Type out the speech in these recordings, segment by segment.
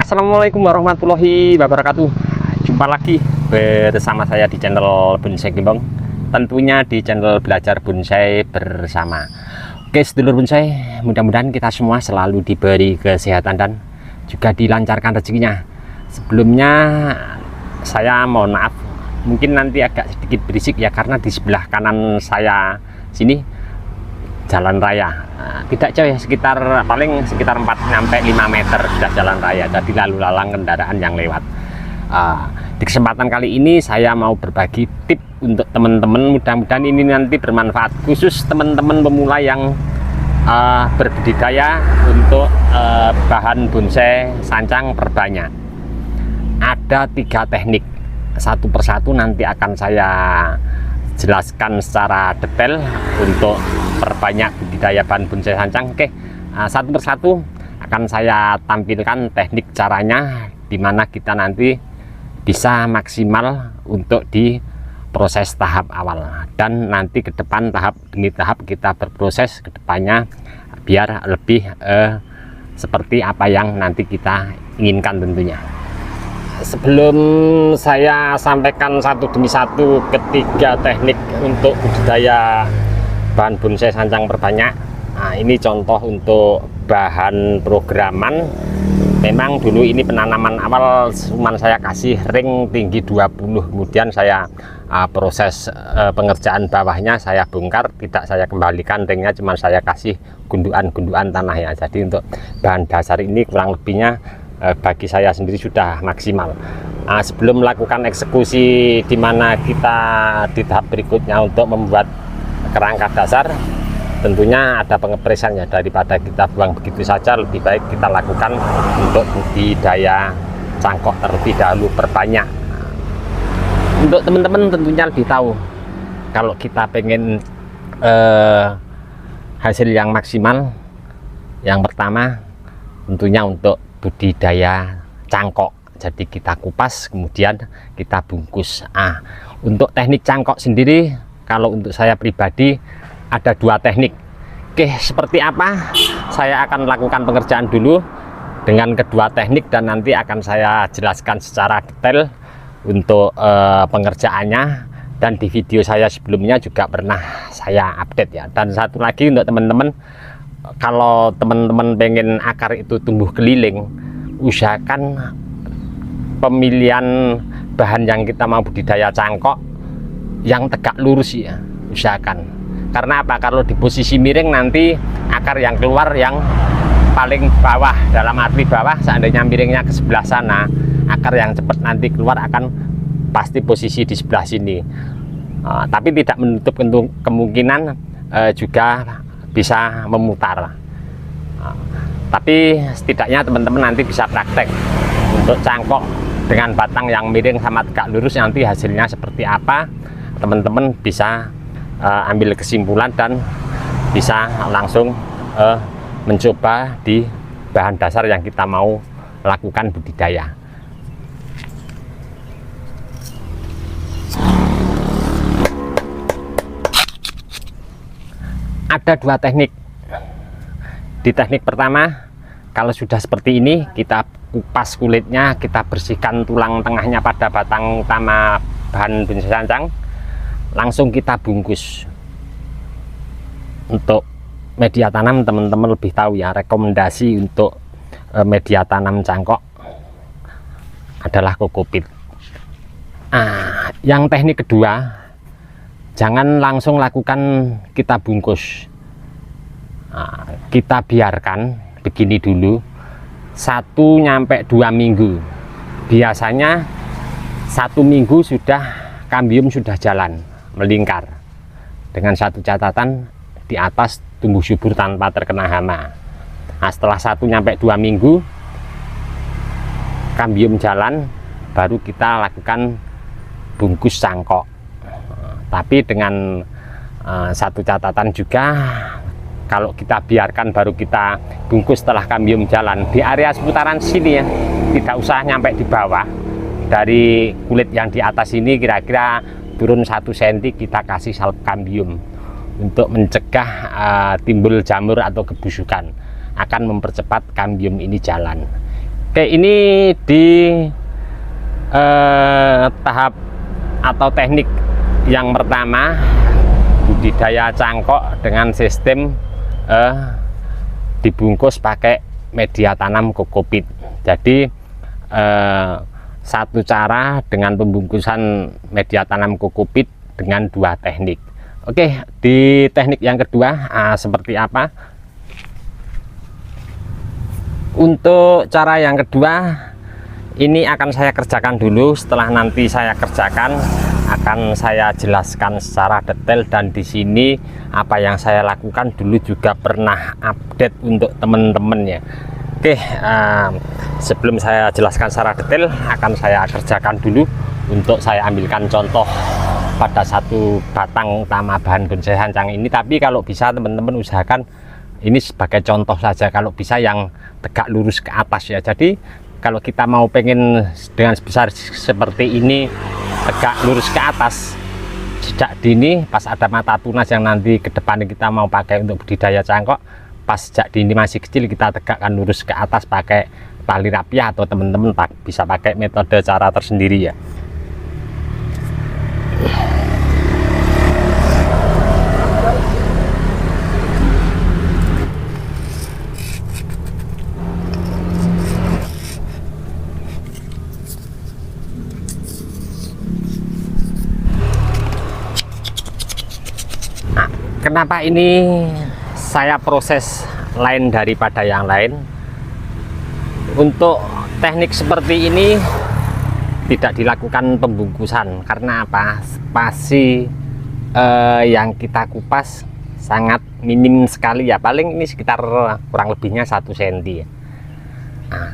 Assalamualaikum warahmatullahi wabarakatuh. Jumpa lagi bersama saya di channel Bonsai Gembong, tentunya di channel Belajar Bonsai Bersama. Oke sedulur bonsai, mudah-mudahan kita semua selalu diberi kesehatan dan juga dilancarkan rezekinya. Sebelumnya saya mohon maaf, mungkin nanti agak sedikit berisik ya, karena di sebelah kanan saya sini jalan raya, tidak jauh ya, sekitar 4 sampai 5 meter sudah jalan raya, jadi lalu lalang kendaraan yang lewat. Di kesempatan kali ini saya mau berbagi tip untuk teman-teman, mudah-mudahan ini nanti bermanfaat khusus teman-teman pemula yang berbudidaya untuk bahan bonsai sancang perbanyak. Ada 3 teknik, satu persatu nanti akan saya jelaskan secara detail untuk perbanyak budidaya bahan bonsai sancang. Oke, satu persatu akan saya tampilkan teknik caranya, dimana kita nanti bisa maksimal untuk di proses tahap awal, dan nanti ke depan tahap demi tahap kita berproses ke depannya biar lebih seperti apa yang nanti kita inginkan tentunya. Sebelum saya sampaikan satu demi satu ketiga teknik untuk budidaya bahan bonsai sancang perbanyak, ini contoh untuk bahan programan. Memang dulu ini penanaman awal cuman saya kasih ring tinggi 20, kemudian saya proses pengerjaan bawahnya saya bongkar, tidak saya kembalikan ringnya, cuman saya kasih gundukan-gundukan tanah ya. Jadi untuk bahan dasar ini kurang lebihnya bagi saya sendiri sudah maksimal. Sebelum melakukan eksekusi di mana kita di tahap berikutnya untuk membuat kerangka dasar, tentunya ada pengepresannya. Daripada kita buang begitu saja, lebih baik kita lakukan untuk budidaya cangkok terlebih dahulu perbanyak. Untuk teman-teman tentunya lebih tahu, kalau kita pengen hasil yang maksimal, yang pertama tentunya untuk budidaya cangkok. Jadi kita kupas kemudian kita bungkus. Untuk teknik cangkok sendiri, kalau untuk saya pribadi ada 2 teknik. Oke, seperti apa? Saya akan lakukan pengerjaan dulu dengan kedua teknik, dan nanti akan saya jelaskan secara detail untuk pengerjaannya, dan di video saya sebelumnya juga pernah saya update ya. Dan satu lagi untuk teman-teman, kalau teman-teman pengen akar itu tumbuh keliling, usahakan pemilihan bahan yang kita mau budidaya cangkok yang tegak lurus ya, usahakan. Karena apa? Kalau di posisi miring nanti akar yang keluar yang paling bawah, dalam arti bawah, seandainya miringnya ke sebelah sana, akar yang cepat nanti keluar akan pasti posisi di sebelah sini. Tapi tidak menutup kemungkinan juga bisa memutar. Tapi setidaknya teman-teman nanti bisa praktek untuk cangkok dengan batang yang miring sama tegak lurus, nanti hasilnya seperti apa teman-teman bisa ambil kesimpulan dan bisa langsung mencoba di bahan dasar yang kita mau lakukan budidaya. Ada 2 teknik. Di teknik pertama, kalau sudah seperti ini, kita kupas kulitnya, kita bersihkan tulang tengahnya pada batang utama bahan bonsai sancang, langsung kita bungkus. Untuk media tanam teman-teman lebih tahu ya, rekomendasi untuk media tanam cangkok adalah kokopit. Yang teknik kedua, jangan langsung lakukan kita bungkus. Kita biarkan begini dulu 1 sampai 2 minggu. Biasanya 1 minggu sudah kambium sudah jalan melingkar, dengan satu catatan, di atas tumbuh subur tanpa terkena hama. Setelah 1 sampai 2 minggu kambium jalan, baru kita lakukan bungkus cangkok. Tapi dengan satu catatan juga, kalau kita biarkan baru kita bungkus setelah kambium jalan, di area seputaran sini ya, tidak usah nyampe di bawah. Dari kulit yang di atas ini kira-kira turun 1 cm, kita kasih salep kambium untuk mencegah timbul jamur atau kebusukan, akan mempercepat kambium ini jalan. Oke, ini di tahap atau teknik yang pertama, budidaya cangkok dengan sistem dibungkus pakai media tanam kokopit. Jadi satu cara dengan pembungkusan media tanam kokopit dengan 2 teknik. Oke, di teknik yang kedua seperti apa? Untuk cara yang kedua ini akan saya kerjakan dulu. Setelah nanti saya kerjakan akan saya jelaskan secara detail, dan di sini apa yang saya lakukan dulu juga pernah update untuk teman-teman ya. Oke, sebelum saya jelaskan secara detail akan saya kerjakan dulu. Untuk saya ambilkan contoh pada satu batang tamabahan bonsai sancang ini, tapi kalau bisa teman-teman usahakan ini sebagai contoh saja, kalau bisa yang tegak lurus ke atas ya. Jadi kalau kita mau pengen dengan sebesar seperti ini tegak lurus ke atas, sejak dini pas ada mata tunas yang nanti ke depan kita mau pakai untuk budidaya cangkok, pas sejak dini masih kecil kita tegakkan lurus ke atas pakai tali rapiah, atau teman-teman bisa pakai metode cara tersendiri ya. Kenapa ini saya proses lain daripada yang lain? Untuk teknik seperti ini tidak dilakukan pembungkusan karena apa? Spasi yang kita kupas sangat minim sekali ya, paling ini sekitar kurang lebihnya 1 cm ya. Nah,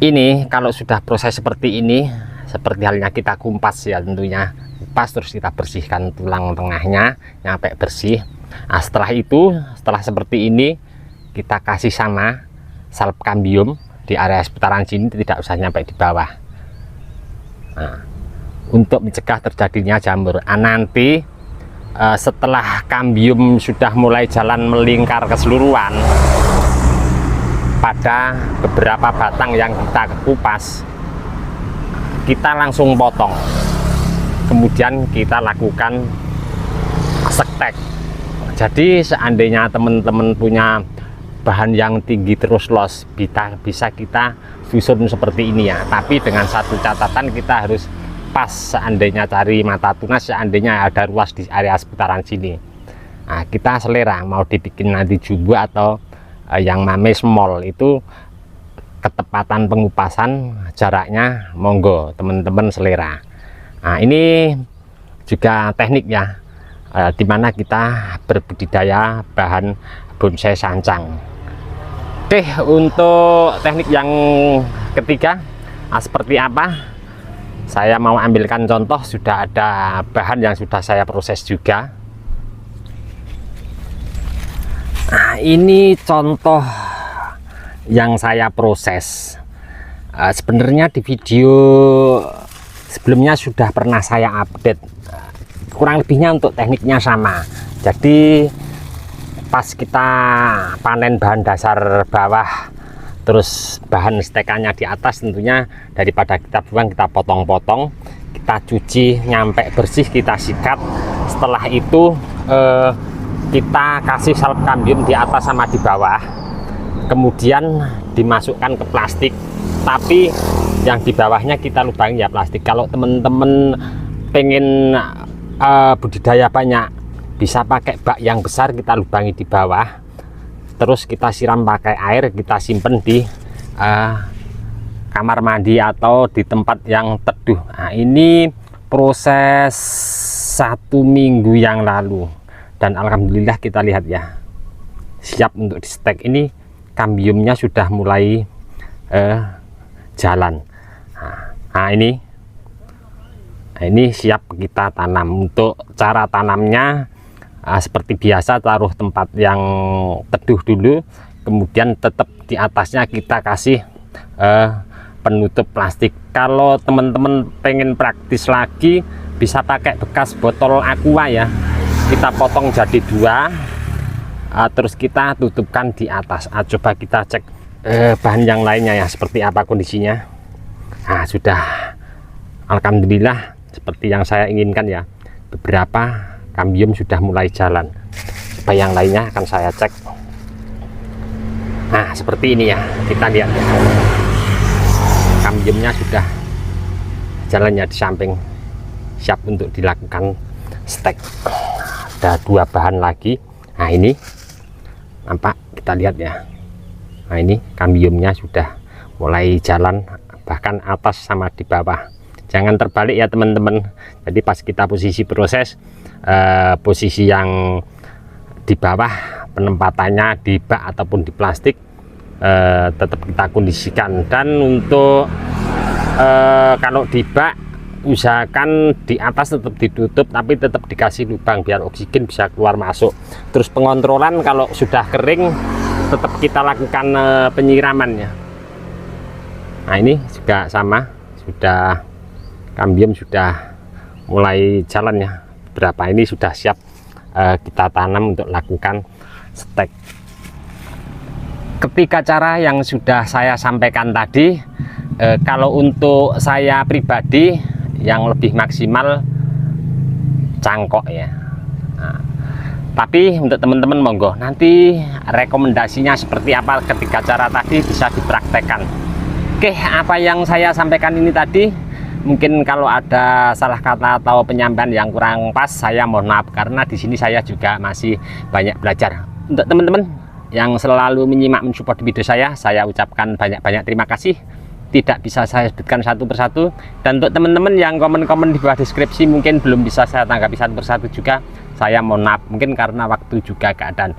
ini kalau sudah proses seperti ini, seperti halnya kita kumpas ya, tentunya pas terus kita bersihkan tulang tengahnya nyampe bersih. Nah, setelah itu, setelah seperti ini kita kasih sama salep kambium di area seputaran sini, tidak usah nyampe di bawah. Nah, untuk mencegah terjadinya jamur. Nanti setelah kambium sudah mulai jalan melingkar keseluruhan pada beberapa batang yang kita kupas, kita langsung potong. Kemudian kita lakukan sektek. Jadi seandainya teman-teman punya bahan yang tinggi terus los, bisa kita susun seperti ini ya. Tapi dengan satu catatan, kita harus pas seandainya cari mata tunas, seandainya ada ruas di area seputaran sini. Nah, kita selera mau dibikin nanti jumbo atau yang mame small, itu ketepatan pengupasan jaraknya monggo teman-teman selera. Nah, ini juga teknik ya, dimana kita berbudidaya bahan bonsai sancang. Oke, untuk teknik yang ketiga seperti apa? Saya mau ambilkan contoh, sudah ada bahan yang sudah saya proses juga. Nah, ini contoh yang saya proses. Sebenarnya di video sebelumnya sudah pernah saya update, kurang lebihnya untuk tekniknya sama. Jadi pas kita panen bahan dasar bawah, terus bahan stekannya di atas, tentunya daripada kita buang, kita potong-potong, kita cuci nyampe bersih, kita sikat. Setelah itu kita kasih salep kambium di atas sama di bawah, kemudian dimasukkan ke plastik, tapi yang di bawahnya kita lubangi ya plastik. Kalau teman-teman pengen budidaya banyak, bisa pakai bak yang besar, kita lubangi di bawah, terus kita siram pakai air, kita simpen di kamar mandi atau di tempat yang teduh. Nah, ini proses 1 minggu yang lalu, dan alhamdulillah kita lihat ya, siap untuk di stek. Ini kambiumnya sudah mulai jalan. Nah, ini siap kita tanam. Untuk cara tanamnya seperti biasa, taruh tempat yang teduh dulu, kemudian tetap di atasnya kita kasih penutup plastik. Kalau teman-teman pengen praktis lagi, bisa pakai bekas botol aqua ya, kita potong jadi 2, terus kita tutupkan di atas. Coba kita cek bahan yang lainnya ya, seperti apa kondisinya. Nah, sudah alhamdulillah seperti yang saya inginkan ya, beberapa kambium sudah mulai jalan. Supaya yang lainnya akan saya cek. Nah, seperti ini ya, kita lihat ya, kambiumnya sudah jalannya di samping, siap untuk dilakukan stek. Ada 2 bahan lagi. Nah, ini nampak, kita lihat ya. Nah, ini kambiumnya sudah mulai jalan, bahkan atas sama di bawah. Jangan terbalik ya teman-teman. Jadi pas kita posisi proses, posisi yang di bawah penempatannya di bak ataupun di plastik, tetap kita kondisikan. Dan untuk kalau di bak, usahakan di atas tetap ditutup, tapi tetap dikasih lubang biar oksigen bisa keluar masuk. Terus pengontrolan kalau sudah kering, tetap kita lakukan penyiramannya. Nah, ini juga sama, sudah kambium sudah mulai jalan ya. Berapa ini sudah siap kita tanam untuk lakukan stek. Ketika cara yang sudah saya sampaikan tadi, kalau untuk saya pribadi yang lebih maksimal cangkok ya. Nah, tapi untuk teman-teman monggo nanti rekomendasinya seperti apa ketika cara tadi bisa dipraktekkan. Oke, apa yang saya sampaikan ini tadi mungkin kalau ada salah kata atau penyampaian yang kurang pas, saya mohon maaf, karena di sini saya juga masih banyak belajar. Untuk teman-teman yang selalu menyimak mensupport video saya ucapkan banyak-banyak terima kasih. Tidak bisa saya sebutkan satu persatu. Dan untuk teman-teman yang komen-komen di bawah deskripsi mungkin belum bisa saya tanggapi satu persatu juga, saya mohon maaf, mungkin karena waktu juga keadaan.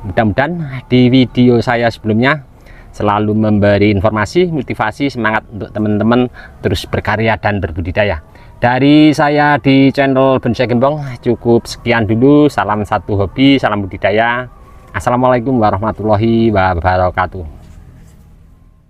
Mudah-mudahan di video saya sebelumnya selalu memberi informasi, motivasi, semangat untuk teman-teman terus berkarya dan berbudidaya. Dari saya di channel Bonsai Gembong cukup sekian dulu. Salam satu hobi, salam budidaya. Assalamualaikum warahmatullahi wabarakatuh.